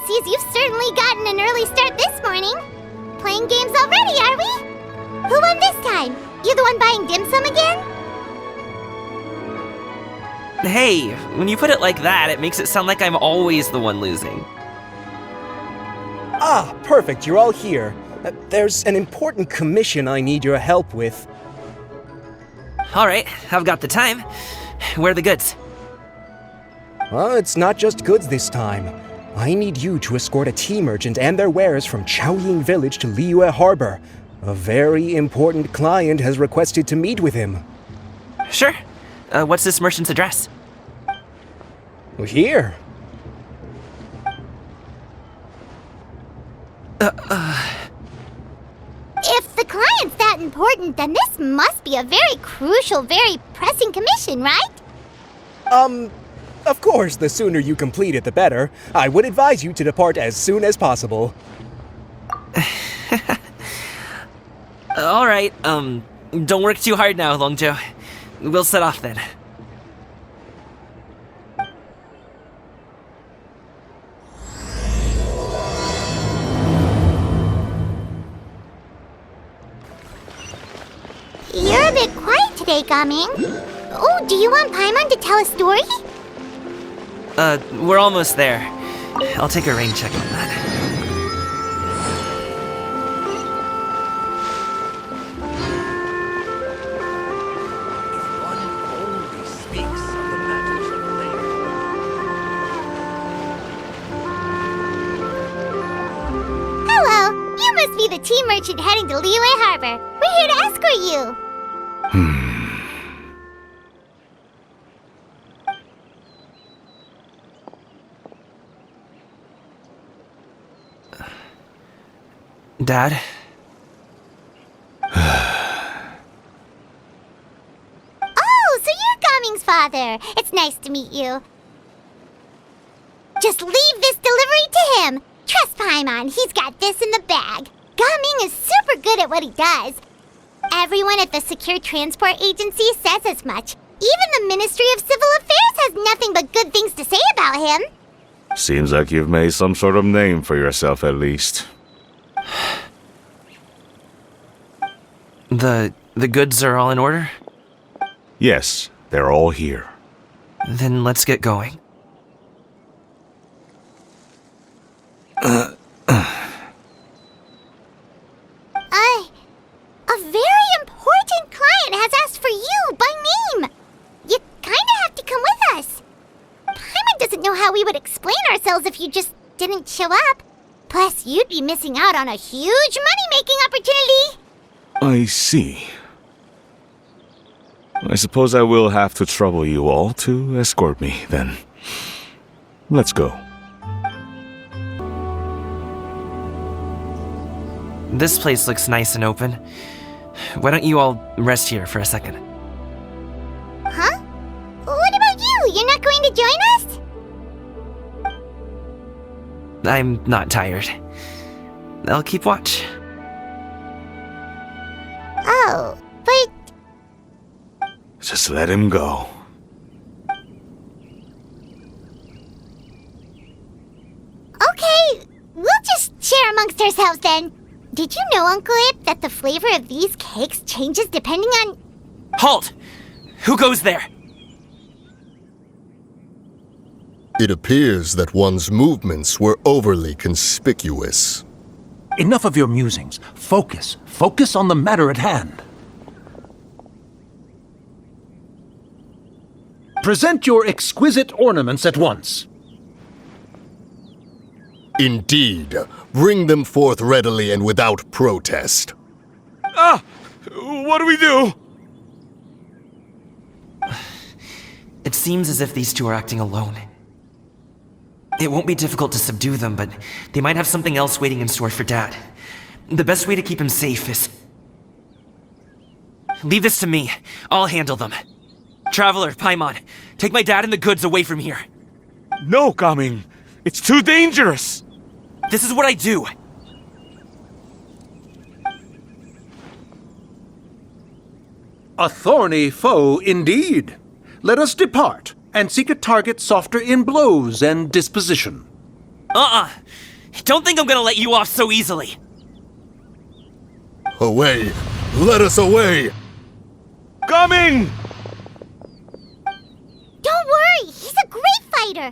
Pixies, you've certainly gotten an early start this morning. Playing games already, are we? Who won this time? You the one buying dim sum again? Hey, when you put it like that, it makes it sound like I'm always the one losing. Ah, perfect, you're all here. There's an important commission I need your help with. Alright, I've got the time. Where are the goods? Well, it's not just goods this time. I need you to escort a tea merchant and their wares from Chaoying Village to Liyue Harbor. A very important client has requested to meet with him. Sure. What's this merchant's address? Here. If the client's that important, then this must be a very crucial, very pressing commission, right? Of course, the sooner you complete it, the better. I would advise you to depart as soon as possible. Alright, don't work too hard now, Longjo. We'll set off then. You're a bit quiet today, Gaming. Oh, do you want Paimon to tell a story? We're almost there. I'll take a rain check on that. Hello, you must be the tea merchant heading to Liyue Harbor. We're here to escort you. Dad? Oh, so you're Gaming's father. It's nice to meet you. Just leave this delivery to him. Trust Paimon, he's got this in the bag. Gaming is super good at what he does. Everyone at the Secure Transport Agency says as much. Even the Ministry of Civil Affairs has nothing but good things to say about him. Seems like you've made some sort of name for yourself at least. The goods are all in order? Yes, they're all here. Then let's get going. A very important client has asked for you by name. You kinda have to come with us. Paimon doesn't know how we would explain ourselves if you just didn't show up. Plus, you'd be missing out on a huge money-making opportunity. I see. I suppose I will have to trouble you all to escort me, then. Let's go. This place looks nice and open. Why don't you all rest here for a second? Huh? What about you? You're not going to join us? I'm not tired. I'll keep watch. Oh, but... Just let him go. Okay, we'll just share amongst ourselves then. Did you know, Uncle Ip, that the flavor of these cakes changes depending on... Halt! Who goes there? It appears that one's movements were overly conspicuous. Enough of your musings. Focus. Focus on the matter at hand. Present your exquisite ornaments at once. Indeed. Bring them forth readily and without protest. Ah! What do we do? It seems as if these two are acting alone. It won't be difficult to subdue them, but they might have something else waiting in store for Dad. The best way to keep him safe is... Leave this to me. I'll handle them. Traveler, Paimon, take my dad and the goods away from here. No, Gaming. It's too dangerous. This is what I do. A thorny foe indeed. Let us depart and seek a target softer in blows and disposition. Don't think I'm gonna let you off so easily. Away! Let us away! Coming! Don't worry, he's a great fighter.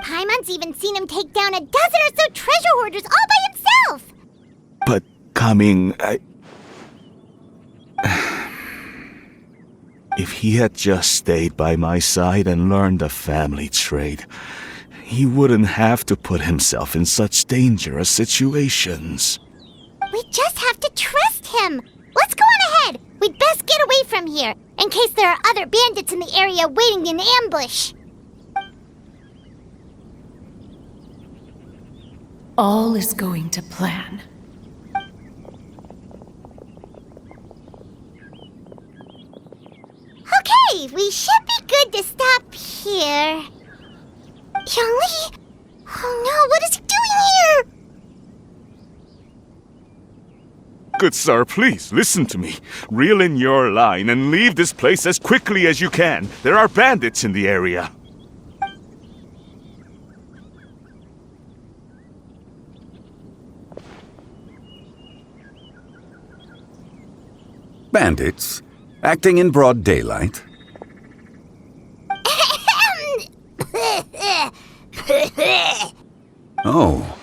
Paimon's even seen him take down a dozen or so treasure hoarders all by himself. But coming, If he had just stayed by my side and learned the family trade, he wouldn't have to put himself in such dangerous situations. We just have to trust him. Let's go on ahead. We'd best get away from here, in case there are other bandits in the area waiting in ambush. All is going to plan. Okay, we should be good to stop here. Yangli? Oh no, what is he doing here? Good sir, please, listen to me. Reel in your line and leave this place as quickly as you can. There are bandits in the area. Bandits? Acting in broad daylight? Oh.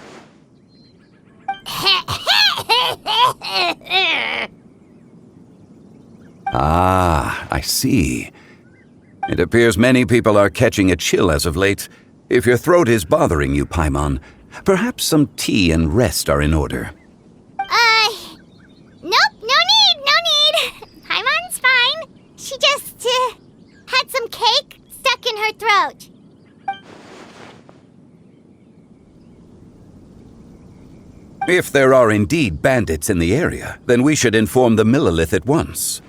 Ah, I see. It appears many people are catching a chill as of late. If your throat is bothering you, Paimon, perhaps some tea and rest are in order. Nope, no need. Paimon's fine. She just, had some cake stuck in her throat. If there are indeed bandits in the area, then we should inform the Millelith at once.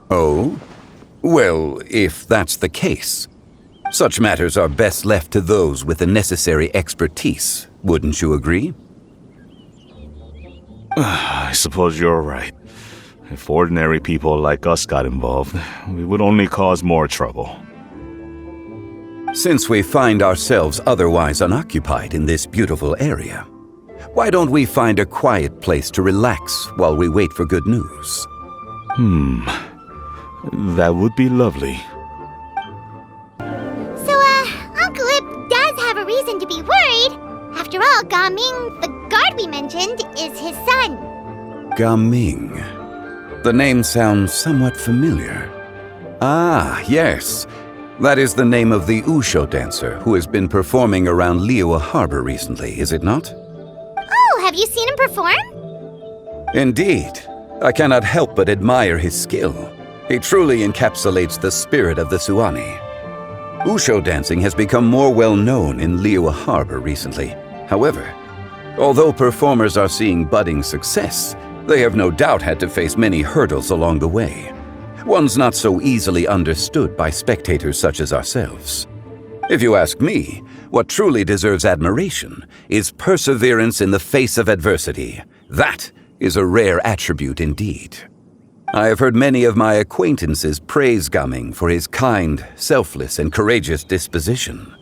Oh? Well, if that's the case, such matters are best left to those with the necessary expertise, wouldn't you agree? I suppose you're right. If ordinary people like us got involved, we would only cause more trouble. Since we find ourselves otherwise unoccupied in this beautiful area, why don't we find a quiet place to relax while we wait for good news? That would be lovely. So, Uncle Ip does have a reason to be worried. After all, Gaming, the guard we mentioned, is his son. Gaming. The name sounds somewhat familiar. Ah, yes. That is the name of the Usho dancer who has been performing around Liyue Harbor recently, is it not? Oh, have you seen him perform? Indeed. I cannot help but admire his skill. He truly encapsulates the spirit of the Suani. Usho dancing has become more well known in Liyue Harbor recently. However, although performers are seeing budding success, they have no doubt had to face many hurdles along the way. Ones not so easily understood by spectators such as ourselves. If you ask me, what truly deserves admiration is perseverance in the face of adversity. That is a rare attribute indeed. I have heard many of my acquaintances praise Gaming for his kind, selfless, and courageous disposition.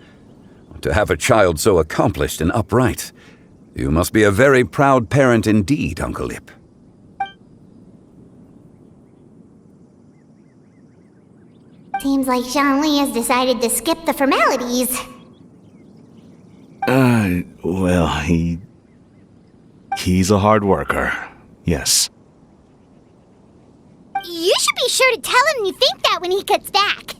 To have a child so accomplished and upright, you must be a very proud parent indeed, Uncle Ip. Seems like Zhangli has decided to skip the formalities. Well, he's a hard worker. Yes. You should be sure to tell him you think that when he gets back.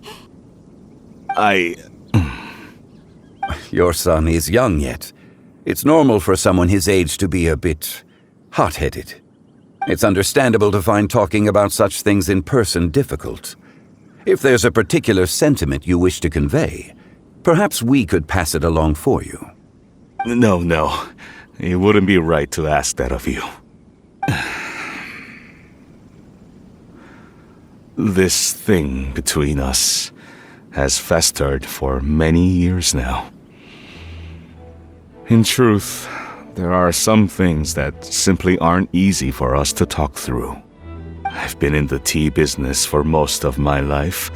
Your son is young yet. It's normal for someone his age to be a bit hot-headed. It's understandable to find talking about such things in person difficult. If there's a particular sentiment you wish to convey, perhaps we could pass it along for you. No. It wouldn't be right to ask that of you. This thing between us has festered for many years now. In truth, there are some things that simply aren't easy for us to talk through. I've been in the tea business for most of my life,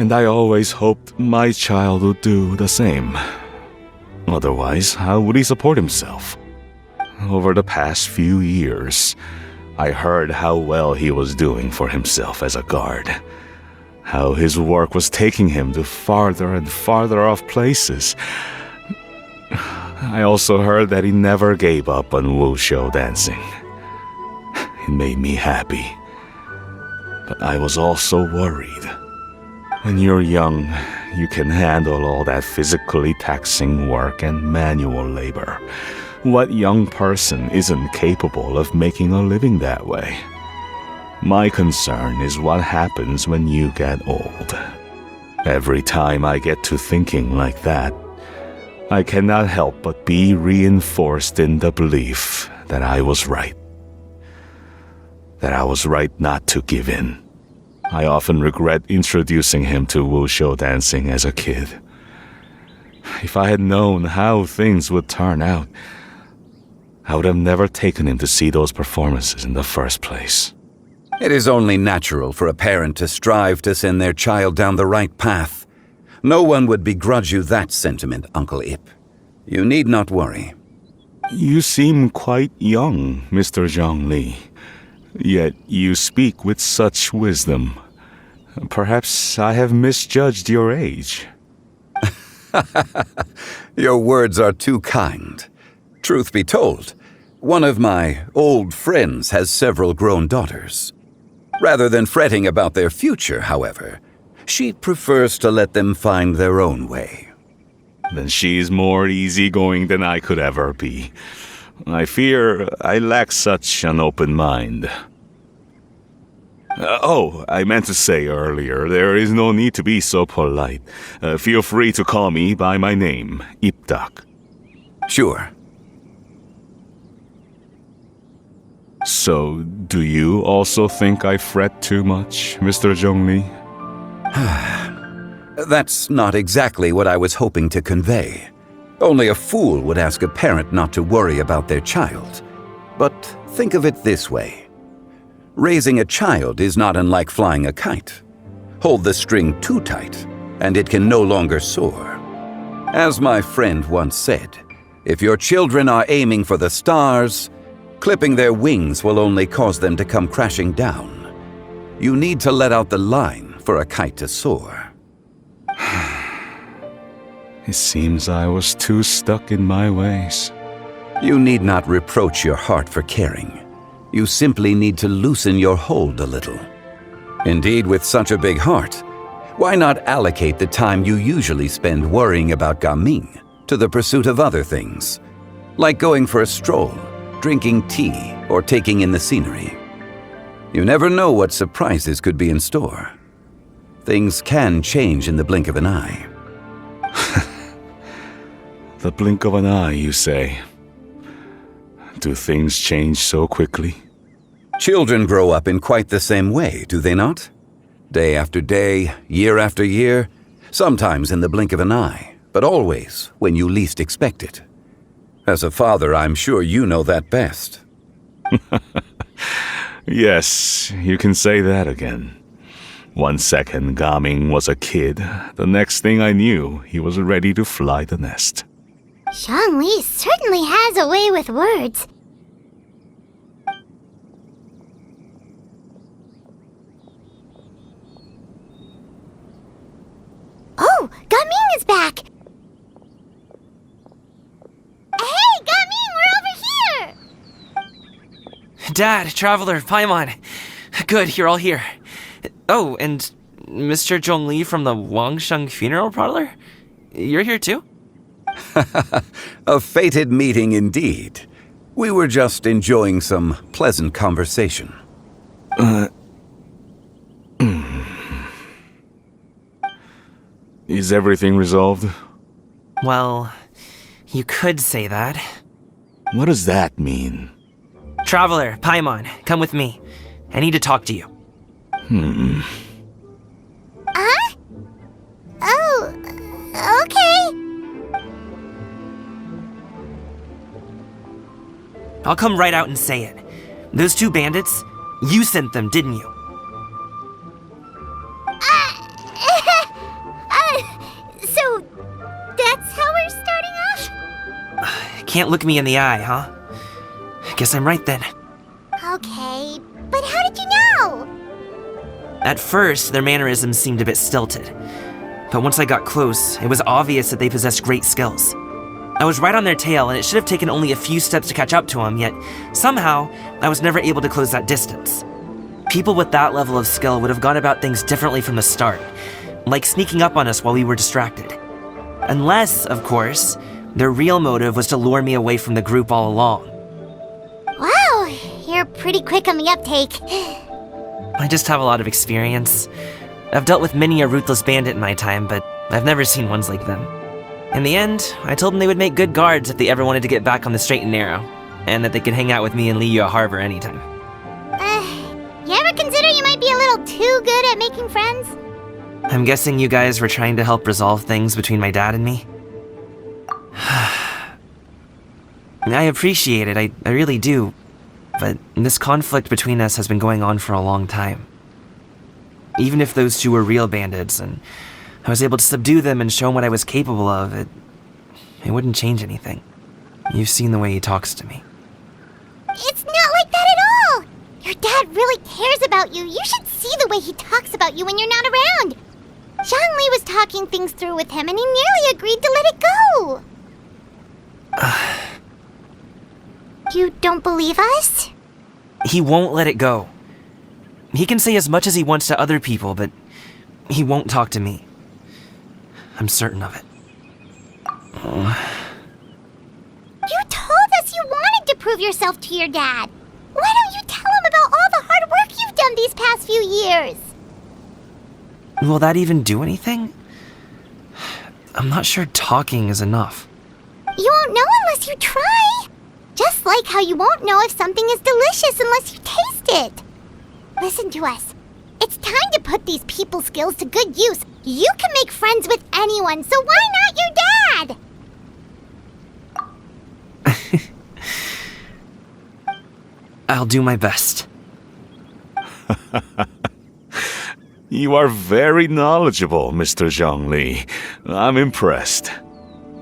And I always hoped my child would do the same. Otherwise, how would he support himself? Over the past few years, I heard how well he was doing for himself as a guard. How his work was taking him to farther and farther off places. I also heard that he never gave up on wushou dancing. It made me happy. But I was also worried. When you're young, you can handle all that physically taxing work and manual labor. What young person isn't capable of making a living that way? My concern is what happens when you get old. Every time I get to thinking like that, I cannot help but be reinforced in the belief that I was right. That I was right not to give in. I often regret introducing him to wushou dancing as a kid. If I had known how things would turn out, I would have never taken him to see those performances in the first place. It is only natural for a parent to strive to send their child down the right path. No one would begrudge you that sentiment, Uncle Ip. You need not worry. You seem quite young, Mr. Zhongli. Yet you speak with such wisdom. Perhaps I have misjudged your age. Your words are too kind. Truth be told, one of my old friends has several grown daughters. Rather than fretting about their future, however, she prefers to let them find their own way. Then she's more easygoing than I could ever be. I fear I lack such an open mind. I meant to say earlier, there is no need to be so polite. Feel free to call me by my name, Ipdak. Sure. So, do you also think I fret too much, Mr. Zhongli? That's not exactly what I was hoping to convey. Only a fool would ask a parent not to worry about their child. But think of it this way. Raising a child is not unlike flying a kite. Hold the string too tight, and it can no longer soar. As my friend once said, if your children are aiming for the stars, clipping their wings will only cause them to come crashing down. You need to let out the line for a kite to soar. It seems I was too stuck in my ways. You need not reproach your heart for caring. You simply need to loosen your hold a little. Indeed, with such a big heart, why not allocate the time you usually spend worrying about Gaming to the pursuit of other things, like going for a stroll, drinking tea, or taking in the scenery? You never know what surprises could be in store. Things can change in the blink of an eye. The blink of an eye, you say? Do things change so quickly? Children grow up in quite the same way, do they not? Day after day, year after year, sometimes in the blink of an eye, but always when you least expect it. As a father, I'm sure you know that best. Yes, you can say that again. 1 second, Gaming was a kid. The next thing I knew, he was ready to fly the nest. Zhongli certainly has a way with words. Oh, Gaming is back! Hey, Gaming, we're over here! Dad, Traveler, Paimon. Good, you're all here. Oh, and Mr. Zhongli from the Wangsheng Funeral Parlor? You're here too? A fated meeting indeed. We were just enjoying some pleasant conversation. Is everything resolved? Well, you could say that. What does that mean? Traveler, Paimon, come with me. I need to talk to you. Huh? Oh, okay. I'll come right out and say it. Those two bandits, you sent them, didn't you? can't look me in the eye, huh? Guess I'm right then. Okay, but how did you know? At first, their mannerisms seemed a bit stilted. But once I got close, it was obvious that they possessed great skills. I was right on their tail, and it should have taken only a few steps to catch up to them, yet somehow, I was never able to close that distance. People with that level of skill would have gone about things differently from the start, like sneaking up on us while we were distracted. Unless, of course, their real motive was to lure me away from the group all along. Wow, you're pretty quick on the uptake. I just have a lot of experience. I've dealt with many a ruthless bandit in my time, but I've never seen ones like them. In the end, I told them they would make good guards if they ever wanted to get back on the straight and narrow, and that they could hang out with me in Liyue Harbor anytime. You ever consider you might be a little too good at making friends? I'm guessing you guys were trying to help resolve things between my dad and me? I appreciate it, I really do. But this conflict between us has been going on for a long time. Even if those two were real bandits, and I was able to subdue them and show them what I was capable of, it wouldn't change anything. You've seen the way he talks to me. It's not like that at all! Your dad really cares about you. You should see the way he talks about you when you're not around. Zhongli was talking things through with him, and he nearly agreed to let it go. You don't believe us? He won't let it go. He can say as much as he wants to other people, but he won't talk to me. I'm certain of it. You told us you wanted to prove yourself to your dad. Why don't you tell him about all the hard work you've done these past few years? Will that even do anything? I'm not sure talking is enough. You won't know unless you try. Just like how you won't know if something is delicious unless you taste it. Listen to us. It's time to put these people skills to good use. You can make friends with anyone, so why not your dad? I'll do my best. You are very knowledgeable, Mr. Zhongli. I'm impressed.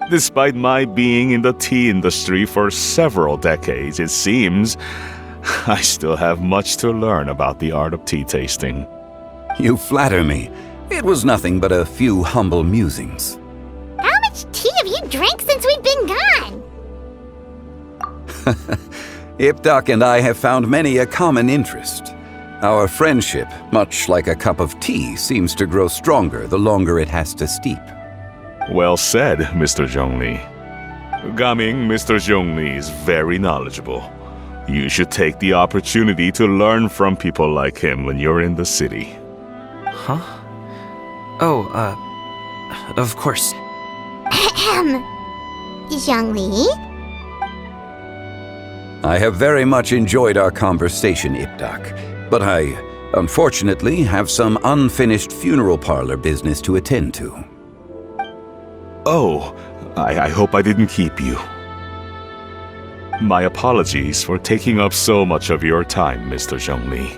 Despite my being in the tea industry for several decades, it seems I still have much to learn about the art of tea tasting. You flatter me. It was nothing but a few humble musings. How much tea have you drank since we've been gone? Ipdak and I have found many a common interest. Our friendship, much like a cup of tea, seems to grow stronger the longer it has to steep. Well said, Mr. Zhongli. Gaming, Mr. Zhongli is very knowledgeable. You should take the opportunity to learn from people like him when you're in the city. Huh? Oh, of course. Ahem. Zhongli? I have very much enjoyed our conversation, Ipdak, but I, unfortunately, have some unfinished funeral parlor business to attend to. Oh, I hope I didn't keep you. My apologies for taking up so much of your time, Mr. Zhongli.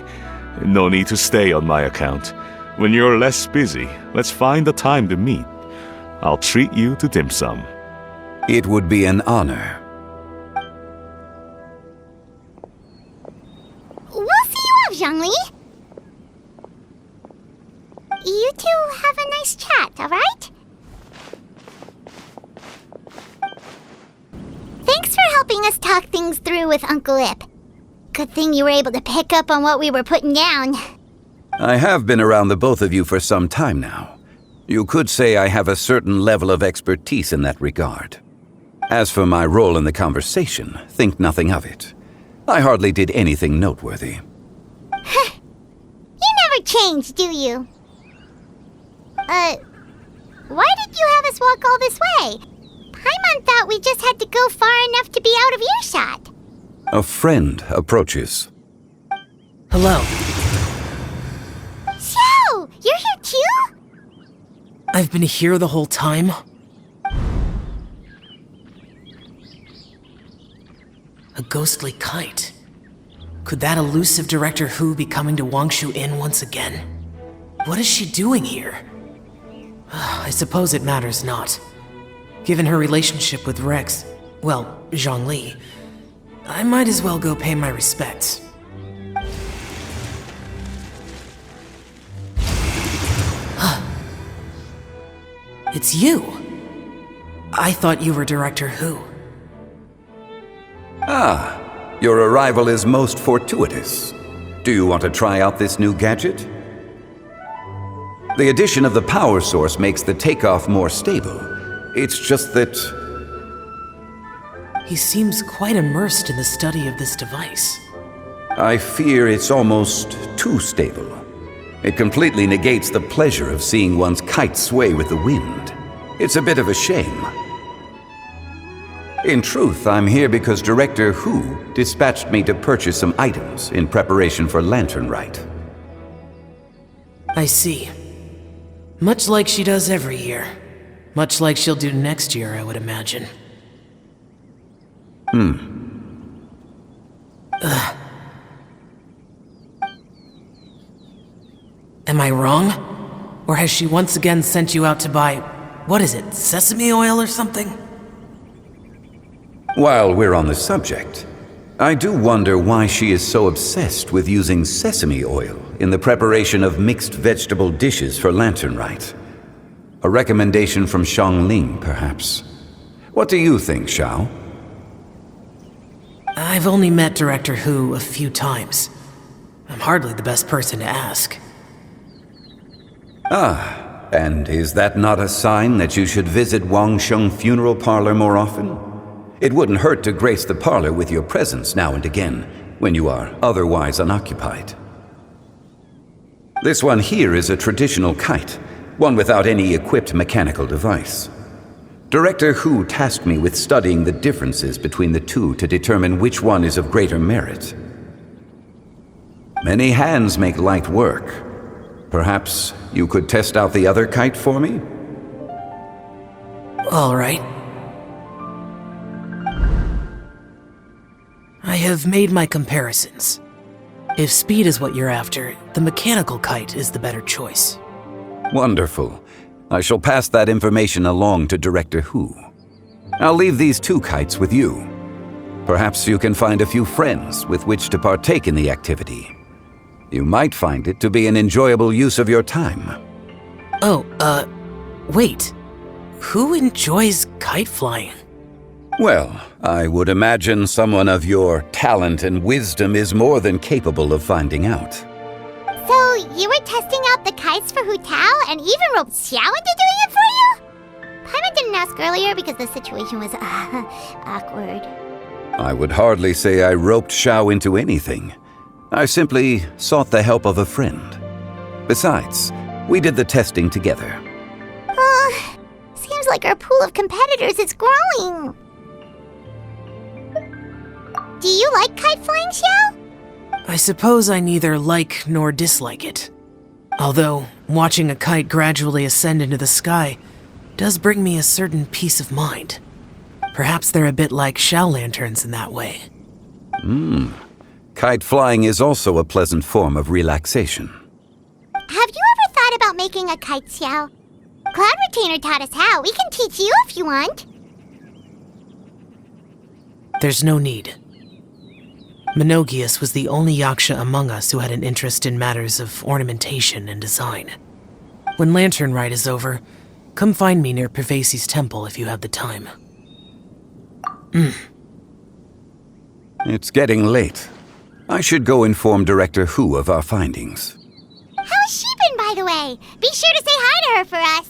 No need to stay on my account. When you're less busy, let's find a time to meet. I'll treat you to dim sum. It would be an honor. We'll see you off, Zhongli. You two have a nice chat, alright? Thanks for helping us talk things through with Uncle Ip. Good thing you were able to pick up on what we were putting down. I have been around the both of you for some time now. You could say I have a certain level of expertise in that regard. As for my role in the conversation, think nothing of it. I hardly did anything noteworthy. You never change, do you? Why did you have us walk all this way? Paimon thought we just had to go far enough to be out of earshot. A friend approaches. Hello. So, you're here too? I've been here the whole time? A ghostly kite. Could that elusive Director Hu be coming to Wangshu Inn once again? What is she doing here? I suppose it matters not. Given her relationship with Rex, well, Zhongli, I might as well go pay my respects. It's you! I thought you were Director Who. Ah, your arrival is most fortuitous. Do you want to try out this new gadget? The addition of the power source makes the takeoff more stable. It's just that... He seems quite immersed in the study of this device. I fear it's almost too stable. It completely negates the pleasure of seeing one's kite sway with the wind. It's a bit of a shame. In truth, I'm here because Director Who dispatched me to purchase some items in preparation for Lantern Rite. I see. Much like she does every year. Much like she'll do next year, I would imagine. Am I wrong? Or has she once again sent you out to buy, what is it, sesame oil or something? While we're on the subject, I do wonder why she is so obsessed with using sesame oil in the preparation of mixed vegetable dishes for Lantern Rite. A recommendation from Xiangling, perhaps. What do you think, Xiao? I've only met Director Who a few times. I'm hardly the best person to ask. Ah, and is that not a sign that you should visit Wangsheng Funeral Parlor more often? It wouldn't hurt to grace the parlor with your presence now and again, when you are otherwise unoccupied. This one here is a traditional kite, one without any equipped mechanical device. Director Who tasked me with studying the differences between the two to determine which one is of greater merit. Many hands make light work. Perhaps you could test out the other kite for me? All right. I have made my comparisons. If speed is what you're after, the mechanical kite is the better choice. Wonderful. I shall pass that information along to Director Who. I'll leave these two kites with you. Perhaps you can find a few friends with which to partake in the activity. You might find it to be an enjoyable use of your time. Oh, wait. Who enjoys kite flying? Well, I would imagine someone of your talent and wisdom is more than capable of finding out. So, you were testing out the kites for Hu Tao and even roped Xiao into doing it for you? Paimon didn't ask earlier because the situation was, awkward. I would hardly say I roped Xiao into anything. I simply sought the help of a friend. Besides, we did the testing together. Seems like our pool of competitors is growing. Do you like kite flying, Xiao? I suppose I neither like nor dislike it. Although, watching a kite gradually ascend into the sky does bring me a certain peace of mind. Perhaps they're a bit like Xiao lanterns in that way. Kite flying is also a pleasant form of relaxation. Have you ever thought about making a kite, Xiao? Cloud Retainer taught us how. We can teach you if you want. There's no need. Menogius was the only Yaksha among us who had an interest in matters of ornamentation and design. When Lantern Rite is over, come find me near Pervasi's temple if you have the time. It's getting late. I should go inform Director Who of our findings. How's she been, by the way? Be sure to say hi to her for us.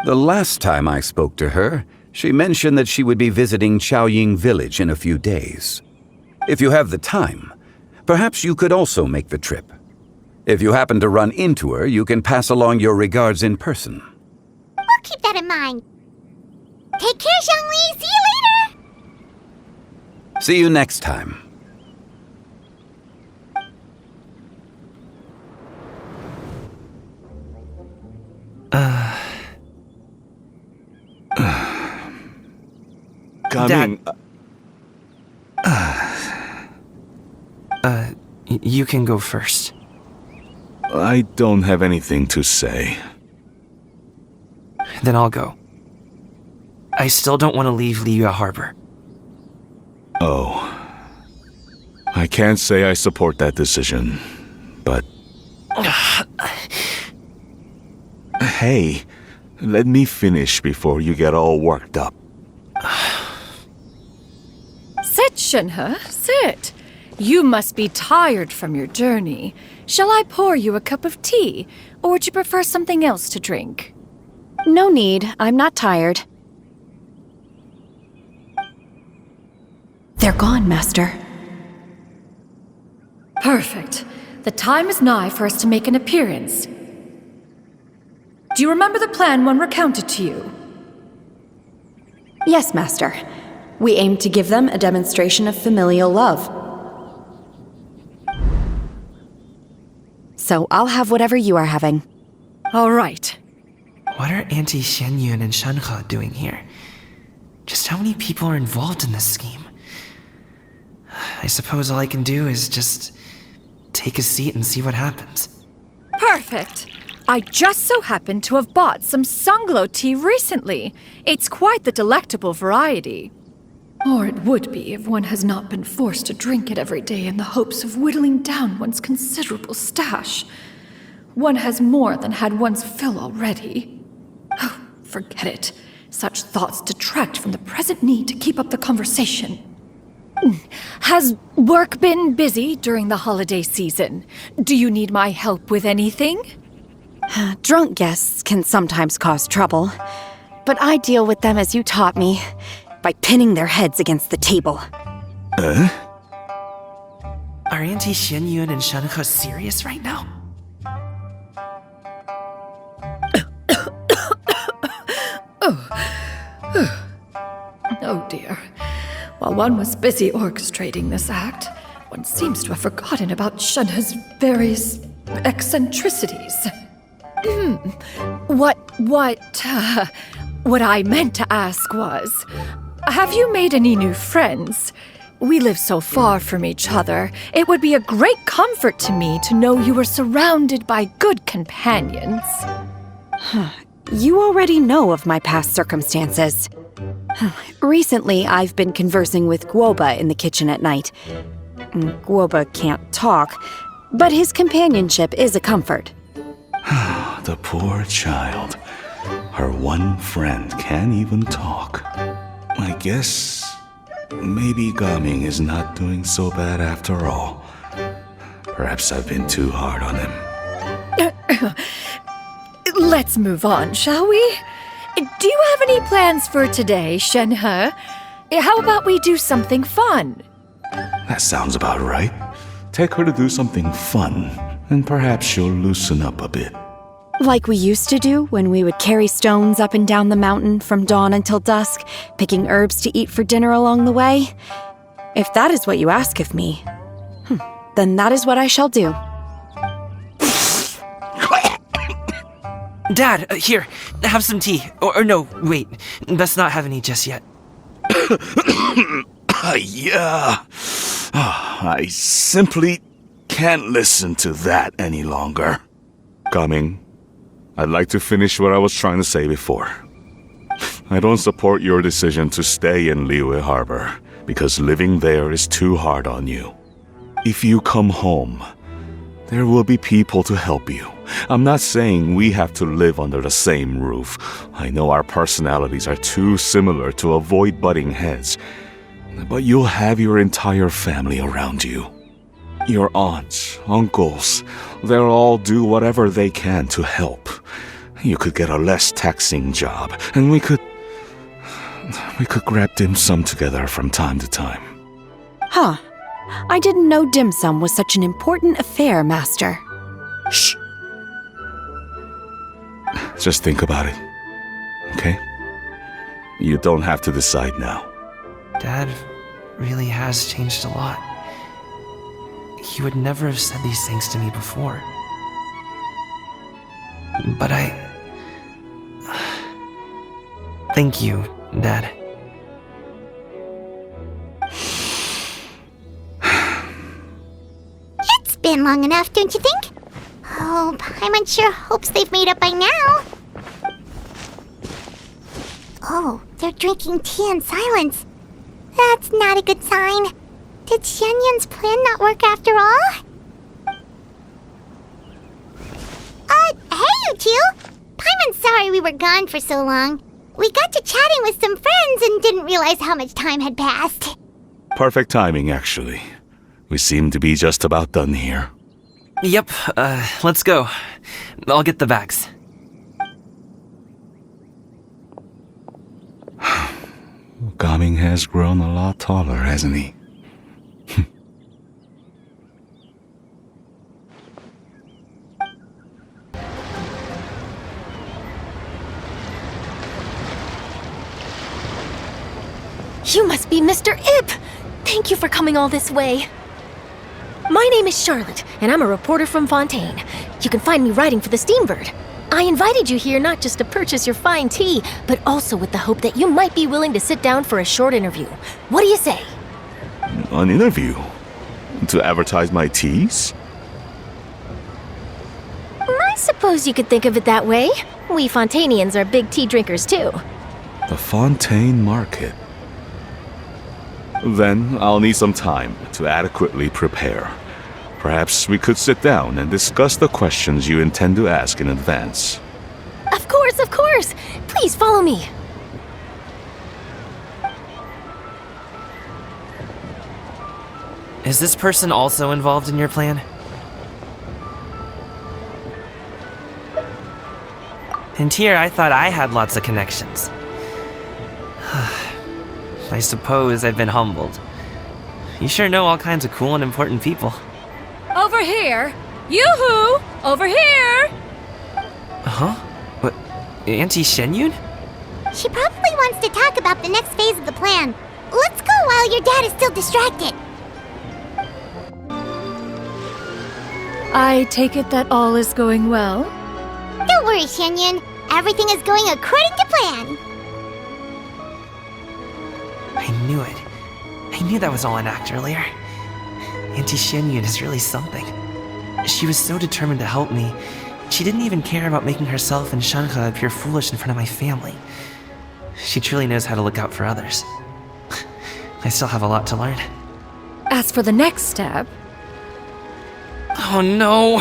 The last time I spoke to her, she mentioned that she would be visiting Chaoying Village in a few days. If you have the time, perhaps you could also make the trip. If you happen to run into her, you can pass along your regards in person. We'll keep that in mind. Take care, Xiangli. See you later. See you next time. Coming. You can go first. I don't have anything to say. Then I'll go. I still don't want to leave Liyue Harbor. Oh. I can't say I support that decision, but... Hey, let me finish before you get all worked up. Sit, Shenhe, sit. You must be tired from your journey. Shall I pour you a cup of tea, or would you prefer something else to drink? No need. I'm not tired. They're gone, Master. Perfect. The time is nigh for us to make an appearance. Do you remember the plan one recounted to you? Yes, Master. We aim to give them a demonstration of familial love. So I'll have whatever you are having. All right. What are Auntie Xianyun and Shenhe doing here? Just how many people are involved in this scheme? I suppose all I can do is just take a seat and see what happens. Perfect. I just so happen to have bought some Sunglow tea recently. It's quite the delectable variety. Or it would be if one has not been forced to drink it every day in the hopes of whittling down one's considerable stash. One has more than had one's fill already. Oh, forget it. Such thoughts detract from the present need to keep up the conversation. Has work been busy during the holiday season? Do you need my help with anything? Drunk guests can sometimes cause trouble, but I deal with them as you taught me, by pinning their heads against the table. Are Auntie Xianyun and Shenhe serious right now? Oh dear. While one was busy orchestrating this act, one seems to have forgotten about Shenhe's various eccentricities. What I meant to ask was, have you made any new friends? We live so far from each other. It would be a great comfort to me to know you were surrounded by good companions. You already know of my past circumstances. Recently, I've been conversing with Guoba in the kitchen at night. Guoba can't talk, but his companionship is a comfort. The poor child. Her one friend can't even talk. I guess maybe Gaming is not doing so bad after all. Perhaps I've been too hard on him. Let's move on, shall we? Do you have any plans for today, Shenhe? How about we do something fun? That sounds about right. Take her to do something fun, and perhaps she'll loosen up a bit. Like we used to do when we would carry stones up and down the mountain from dawn until dusk, picking herbs to eat for dinner along the way. If that is what you ask of me, then that is what I shall do. Dad, here, have some tea. Or no, wait, let's not have any just yet. Yeah. I simply can't listen to that any longer. Coming. I'd like to finish what I was trying to say before. I don't support your decision to stay in Liyue Harbor, because living there is too hard on you. If you come home, there will be people to help you. I'm not saying we have to live under the same roof. I know our personalities are too similar to avoid butting heads. But you'll have your entire family around you. Your aunts, uncles, they'll all do whatever they can to help. You could get a less taxing job, and we could grab dim sum together from time to time. Huh. I didn't know dim sum was such an important affair, Master. Shh. Just think about it, okay? You don't have to decide now. Dad really has changed a lot. He would never have said these things to me before. But thank you, Dad. It's been long enough, don't you think? Oh, Paimon sure hopes they've made up by now. Oh, they're drinking tea in silence. That's not a good sign. Did Xianyun's plan not work after all? Hey you two! Paimon's sorry we were gone for so long. We got to chatting with some friends and didn't realize how much time had passed. Perfect timing, actually. We seem to be just about done here. Yep, let's go. I'll get the bags. Gaming has grown a lot taller, hasn't he? You must be Mr. Ip! Thank you for coming all this way. My name is Charlotte, and I'm a reporter from Fontaine. You can find me writing for the Steambird. I invited you here not just to purchase your fine tea, but also with the hope that you might be willing to sit down for a short interview. What do you say? An interview? To advertise my teas? I suppose you could think of it that way. We Fontainians are big tea drinkers too. The Fontaine Market. Then I'll need some time to adequately prepare. Perhaps we could sit down and discuss the questions you intend to ask in advance. Of course, of course! Please follow me. Is this person also involved in your plan? And here I thought I had lots of connections. I suppose I've been humbled. You sure know all kinds of cool and important people. Over here! Yoo-hoo! Over here! Huh? What? Auntie Shenyun? She probably wants to talk about the next phase of the plan. Let's go while your dad is still distracted. I take it that all is going well? Don't worry, Shenyun. Everything is going according to plan. I knew it. I knew that was all an act earlier. Auntie Shenyun is really something. She was so determined to help me. She didn't even care about making herself and Shanhe appear foolish in front of my family. She truly knows how to look out for others. I still have a lot to learn. As for the next step... Oh no!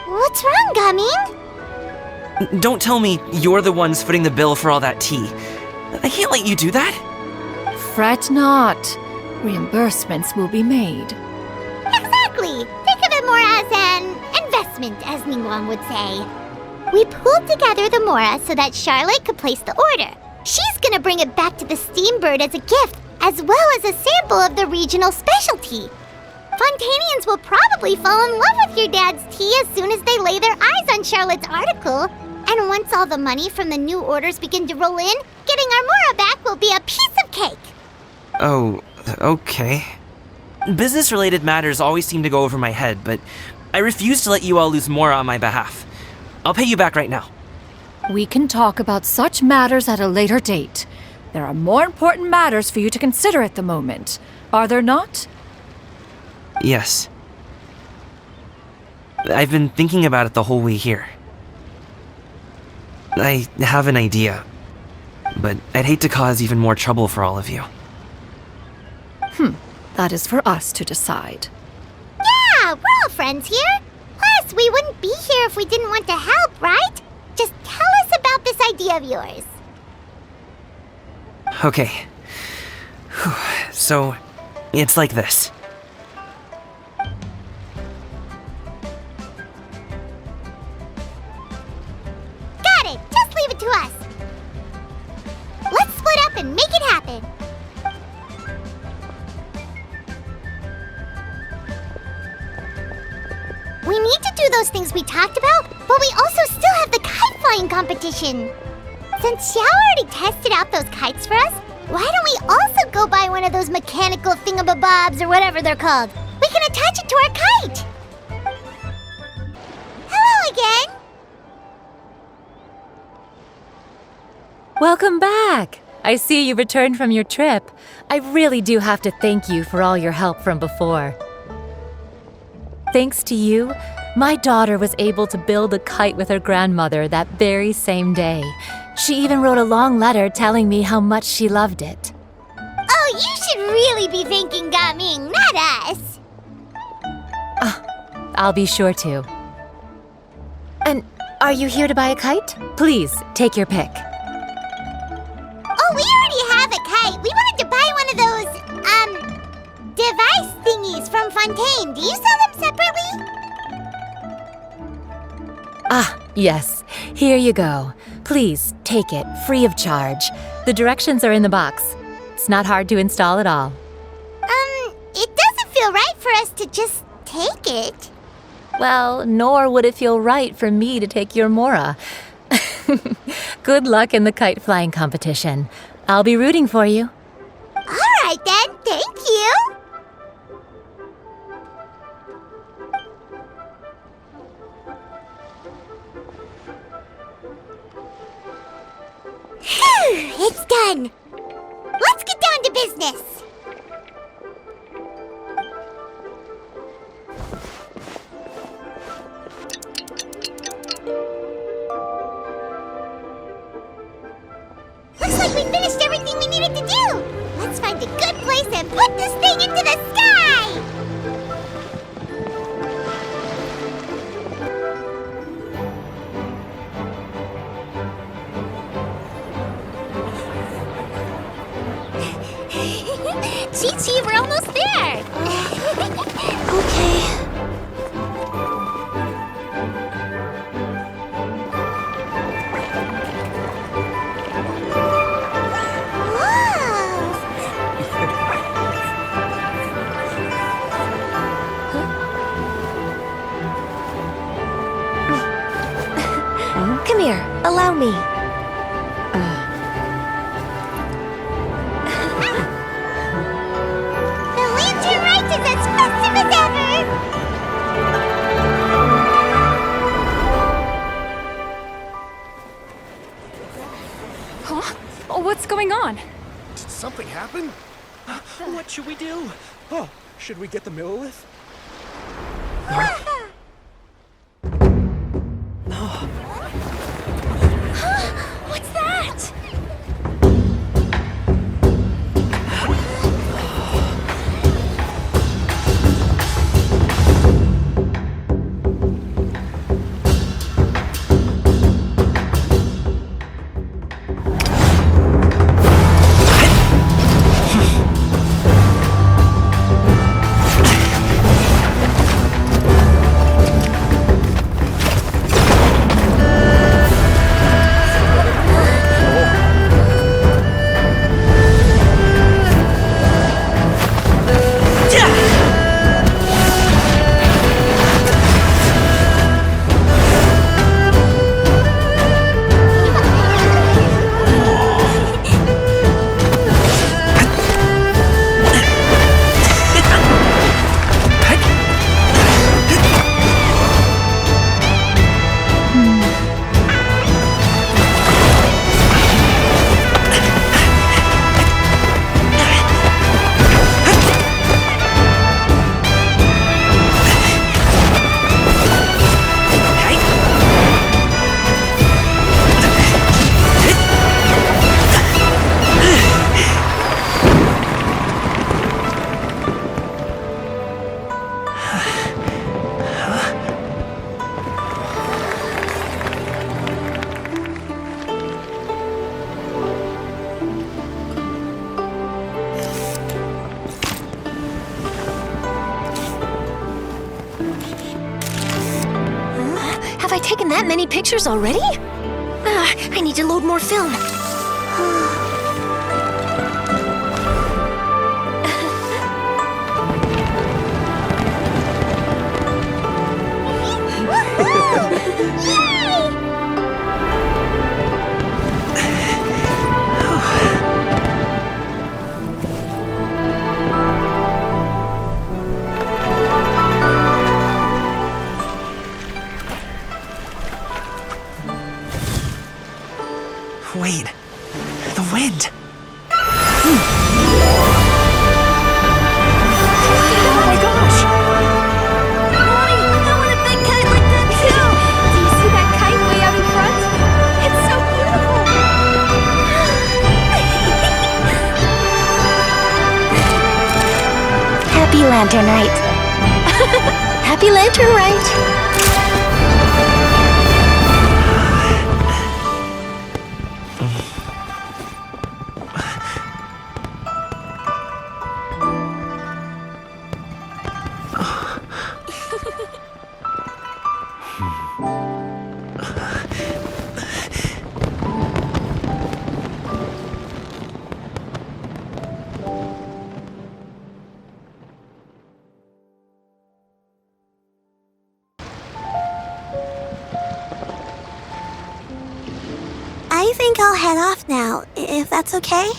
What's wrong, Gaming? Don't tell me you're the ones footing the bill for all that tea. I can't let you do that. Fret not. Reimbursements will be made. Exactly. Think of it more as an investment, as Ningguang would say. We pooled together the Mora so that Charlotte could place the order. She's gonna bring it back to the Steambird as a gift, as well as a sample of the regional specialty. Fontainians will probably fall in love with your dad's tea as soon as they lay their eyes on Charlotte's article. And once all the money from the new orders begin to roll in, getting our Mora back will be a piece of cake. Oh, okay. Business-related matters always seem to go over my head, but I refuse to let you all lose more on my behalf. I'll pay you back right now. We can talk about such matters at a later date. There are more important matters for you to consider at the moment, are there not? Yes. I've been thinking about it the whole way here. I have an idea, but I'd hate to cause even more trouble for all of you. That is for us to decide. Yeah, we're all friends here. Plus, we wouldn't be here if we didn't want to help, right? Just tell us about this idea of yours. Okay. So, it's like this. Got it! Just leave it to us. Let's split up and make it happen. We need to do those things we talked about, but we also still have the kite flying competition. Since Xiao already tested out those kites for us, why don't we also go buy one of those mechanical thingamabobs or whatever they're called? We can attach it to our kite. Hello again. Welcome back! I see you returned from your trip. I really do have to thank you for all your help from before. Thanks to you, my daughter was able to build a kite with her grandmother that very same day. She even wrote a long letter telling me how much she loved it. Oh, you should really be thanking Gaming, not us. I'll be sure to. And are you here to buy a kite? Please, take your pick. Oh, we already have a kite. We wanted to buy one of those, device thingies from Fontaine. Do you sell them separately? Ah, yes. Here you go. Please, take it, free of charge. The directions are in the box. It's not hard to install at all. It doesn't feel right for us to just take it. Well, nor would it feel right for me to take your Mora. Good luck in the kite flying competition. I'll be rooting for you. All right then, thank you. Phew, it's done. Let's get down to business. Looks like we finished everything we needed to do. Let's find a good place and put this thing into the sky. Chi-Chi, we're almost there. Okay. Come here, allow me. The lantern ride is as festive as ever! Huh? Oh, what's going on? Did something happen? What should we do? Oh, should we get the Millilith? What's that? Have I taken that many pictures already? I need to load more film. Wait, the wind. Oh my gosh! Mommy, I want a big kite like that too! Do you see that kite way out in front? It's so beautiful! Happy Lantern Rite! I think I'll head off now, if that's okay.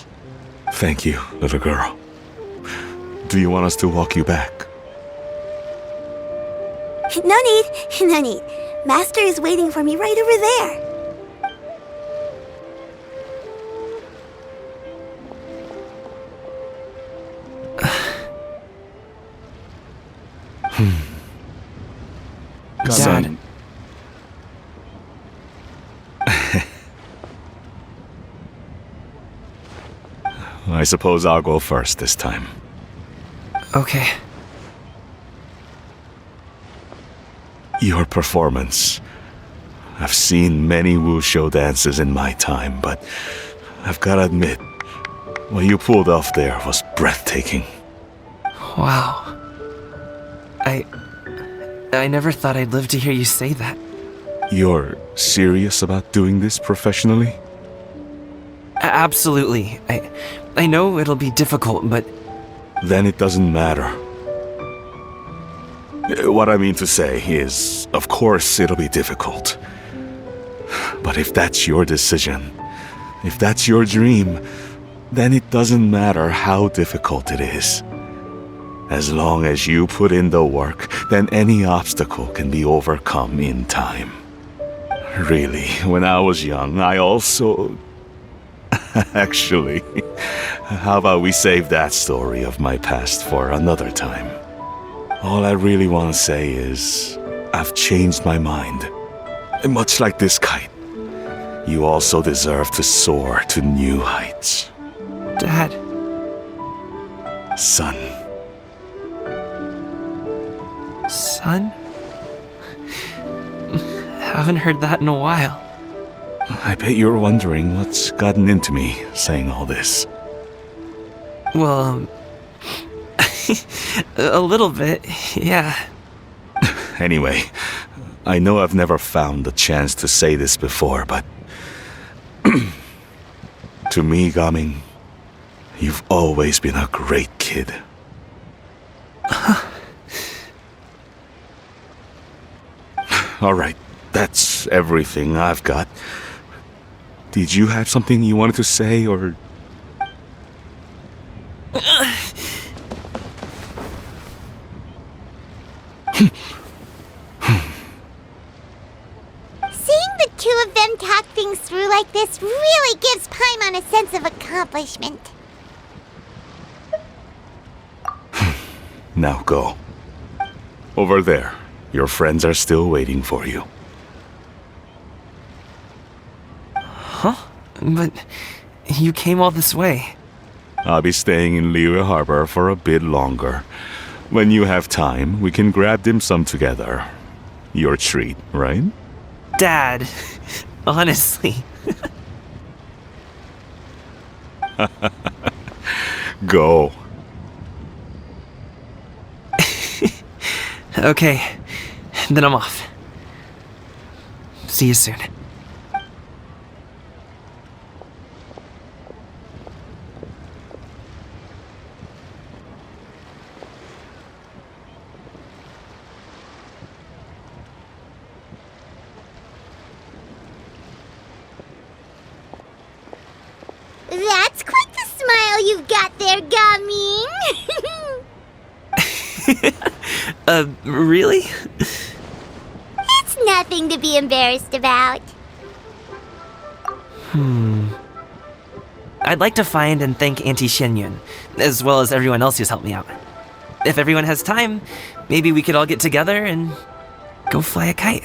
Thank you, little girl. Do you want us to walk you back? No need, no need. Master is waiting for me right over there. Dad. I suppose I'll go first this time. Okay. Your performance. I've seen many wushou dances in my time, but I've gotta admit, what you pulled off there was breathtaking. Wow. I never thought I'd live to hear you say that. You're serious about doing this professionally? Absolutely. I know it'll be difficult, but... Then it doesn't matter. What I mean to say is, of course it'll be difficult. But if that's your decision, if that's your dream, then it doesn't matter how difficult it is. As long as you put in the work, then any obstacle can be overcome in time. Really, when I was young, I also... Actually, how about we save that story of my past for another time? All I really want to say is, I've changed my mind. And much like this kite, you also deserve to soar to new heights. Dad. Son. Son? Haven't heard that in a while. I bet you're wondering what's gotten into me saying all this. Well, a little bit, yeah. Anyway, I know I've never found the chance to say this before, but... to me, Gaming, you've always been a great kid. Alright, that's everything I've got. Did you have something you wanted to say, or... Seeing the two of them talk things through like this really gives Paimon a sense of accomplishment. Now go. Over there. Your friends are still waiting for you. Huh? But you came all this way. I'll be staying in Liyue Harbor for a bit longer. When you have time, we can grab dim sum together. Your treat, right? Dad, honestly. Go. Okay, then I'm off. See you soon. That's quite the smile you've got there, Gaming. Really? It's nothing to be embarrassed about. I'd like to find and thank Auntie Shenyun, as well as everyone else who's helped me out. If everyone has time, maybe we could all get together and go fly a kite.